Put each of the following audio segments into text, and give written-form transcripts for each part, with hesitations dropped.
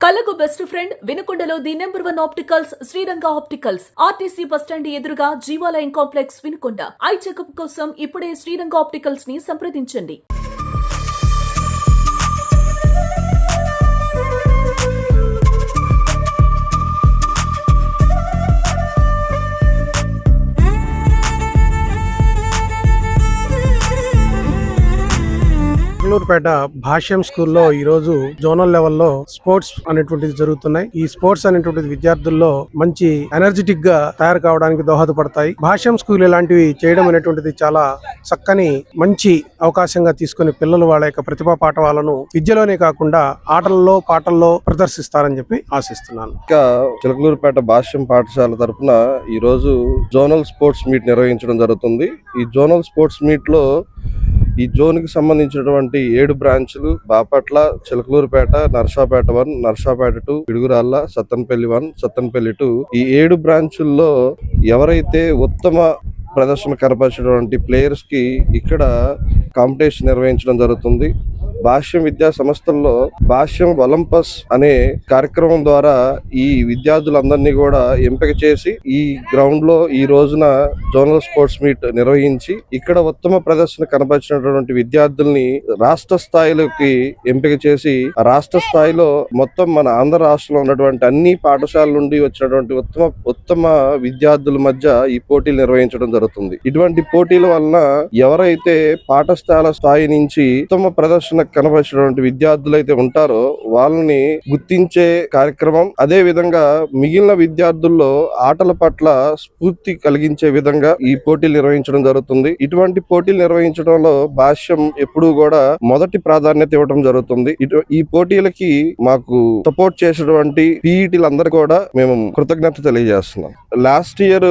కళ్ళకు best friend వినుకొండలో the number 1 opticals Sriranga opticals RTC bus stand ఎదురుగా Jeevalayam complex Vinukonda. Eye checkup కోసం ఇప్పుడే శ్రీరంగ ఆప్టికల్స్ ని సంప్రదించండి. చిలకలూరుపేట భాష్యం స్కూల్లో ఈ రోజు జోనల్ లెవెల్లో స్పోర్ట్స్ అనేటువంటిది జరుగుతున్నాయి. ఈ స్పోర్ట్స్ అనేటువంటిది విద్యార్థుల్లో మంచి ఎనర్జెటిక్ గా తయారు కావడానికి దోహదపడతాయి. భాష్యం స్కూల్ ఇలాంటివి చేయడం అనేటువంటిది చాలా చక్కని మంచి అవకాశంగా తీసుకుని పిల్లలు వాళ్ళ యొక్క ప్రతిభా పాఠవాలను విద్యలోనే కాకుండా ఆటల్లో పాటల్లో ప్రదర్శిస్తారని చెప్పి ఆశిస్తున్నాను. ఇంకా చిలకలూరుపేట భాష్యం పాఠశాల తరఫున ఈ రోజు జోనల్ స్పోర్ట్స్ మీట్ నిర్వహించడం జరుగుతుంది. ఈ జోనల్ స్పోర్ట్స్ మీట్ లో ఈ జోన్ కి సంబంధించినటువంటి 7 బ్రాంచ్లు బాపట్ల, చిలకలూరుపేట, నర్సాపేట 1, నర్సాపేట 2, పిడుగురాళ్ళ, సత్తెనపల్లి 1, సత్తెనపల్లి 2 ఈ 7 బ్రాంచుల్లో ఎవరైతే ఉత్తమ ప్రదర్శన కనపరిచినటువంటి ప్లేయర్స్ కి ఇక్కడ కాంపిటీషన్ నిర్వహించడం జరుగుతుంది. భాష్యం విద్యా సంస్థల్లో భాష్యం ఒలింపస్ అనే కార్యక్రమం ద్వారా ఈ విద్యార్థులందరినీ కూడా ఎంపిక చేసి ఈ గ్రౌండ్ లో ఈ రోజున జోనల్ స్పోర్ట్స్ మీట్ నిర్వహించి ఇక్కడ ఉత్తమ ప్రదర్శన కనపరిచినటువంటి విద్యార్థుల్ని రాష్ట్ర స్థాయిలోకి ఎంపిక చేసి రాష్ట్ర స్థాయిలో మొత్తం మన ఆంధ్ర రాష్ట్రంలో ఉన్నటువంటి అన్ని పాఠశాలల నుండి వచ్చినటువంటి ఉత్తమ విద్యార్థుల మధ్య ఈ పోటీలు నిర్వహించడం జరుగుతుంది. ఇటువంటి పోటీల వలన ఎవరైతే పాఠశాల స్థాయి నుంచి ఉత్తమ ప్రదర్శన కనపరిచినటువంటి విద్యార్థులు అయితే ఉంటారో వాళ్ళని గుర్తించే కార్యక్రమం, అదే విధంగా మిగిలిన విద్యార్థుల్లో ఆటల పట్ల స్ఫూర్తి కలిగించే విధంగా ఈ పోటీలు నిర్వహించడం జరుగుతుంది. ఇటువంటి పోటీలు నిర్వహించడంలో భాష్యం ఎప్పుడూ కూడా మొదటి ప్రాధాన్యత ఇవ్వడం జరుగుతుంది. ఈ పోటీలకి మాకు సపోర్ట్ చేసినటువంటి పీఈటీలందరూ కూడా మేము కృతజ్ఞత తెలియజేస్తున్నాం. లాస్ట్ ఇయర్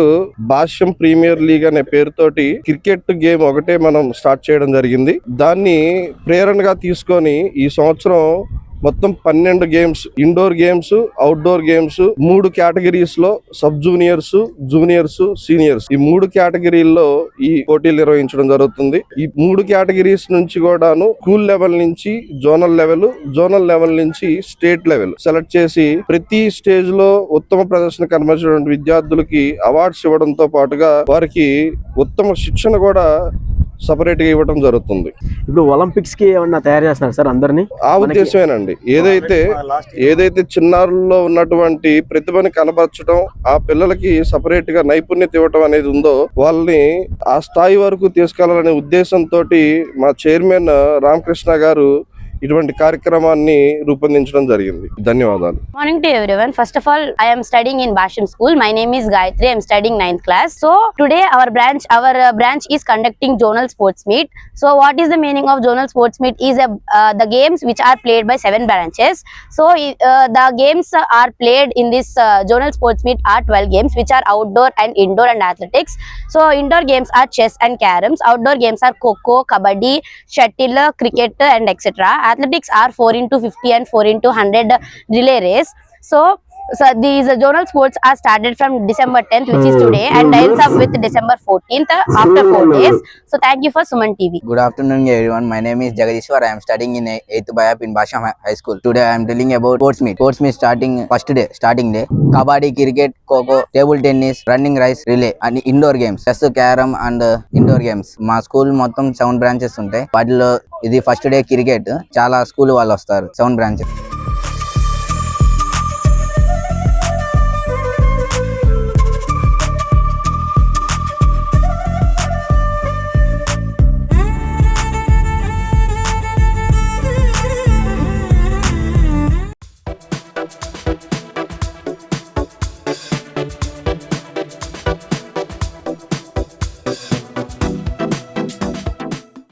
భాష్యం ప్రీమియర్ లీగ్ అనే పేరుతోటి క్రికెట్ గేమ్ ఒకటే మనం స్టార్ట్ చేయడం జరిగింది. దాన్ని ప్రేరణగా తీసుకొని ఈ సంవత్సరం మొత్తం 12 games, indoor games, outdoor games, 3 categories లో సబ్ జూనియర్స్, జూనియర్స్, సీనియర్స్ ఈ 3 కేటగిరీల్లో ఈ పోటీలు నిర్వహించడం జరుగుతుంది. ఈ 3 కేటగిరీస్ నుంచి కూడాను స్కూల్ లెవెల్ నుంచి జోనల్ లెవెల్, జోనల్ లెవెల్ నుంచి స్టేట్ లెవెల్ సెలెక్ట్ చేసి ప్రతి స్టేజ్ లో ఉత్తమ ప్రదర్శన కనబరిచినటువంటి విద్యార్థులకి అవార్డ్స్ ఇవ్వడంతో పాటుగా వారికి ఉత్తమ శిక్షణ కూడా సపరేట్ గా ఇవ్వడం జరుగుతుంది. ఇప్పుడు ఒలింపిక్స్ కి ఏమన్నా తయారు చేస్తున్నారు సార్ అందరినీ? ఆ ఉద్దేశమేనండి. ఏదైతే చిన్నారుల్లో ఉన్నటువంటి ప్రతిభని కనబరచడం, ఆ పిల్లలకి సపరేట్ గా నైపుణ్యత ఇవ్వటం అనేది ఉందో వాళ్ళని ఆ స్థాయి వరకు తీసుకెళ్లాలనే ఉద్దేశంతో మా చైర్మన్ రామకృష్ణ గారు ఇటువంటి కార్యక్రమాన్ని రూపొందించడం జరిగింది. ధన్యవాదాలు. Morning to everyone. First of all, I am studying in Basham School. My name is Gayatri. I am studying 9th class. So today our branch is conducting zonal sports meet. So what is the meaning of zonal sports meet? Is the games which are played by 7 branches. So the games are played in this zonal sports meet are 12 games which are outdoor and indoor and athletics. So indoor games are chess and caroms. Outdoor games are kho-kho, kabaddi, shuttle, cricket and etc. Athletics are 4x50 and 4x100 relay race. So these zonal sports are started from December 10th, which is today, and ends up with December 14th after 4 days. So thank you for Suman TV. Good afternoon everyone. My name is Jagadishwar. I am studying in 8th BAYAP in Basham High School. Today I am telling about sports meet. Sports meet starting day. Kabaddi, cricket, kho-kho, table tennis, running race, relay and indoor games. Chess, carom and indoor games. మా school మొత్తం 7 branches ఉంటాయి. వాటిలో ఇది first day cricket. చాలా school వాళ్ళు వస్తారు 7 branches.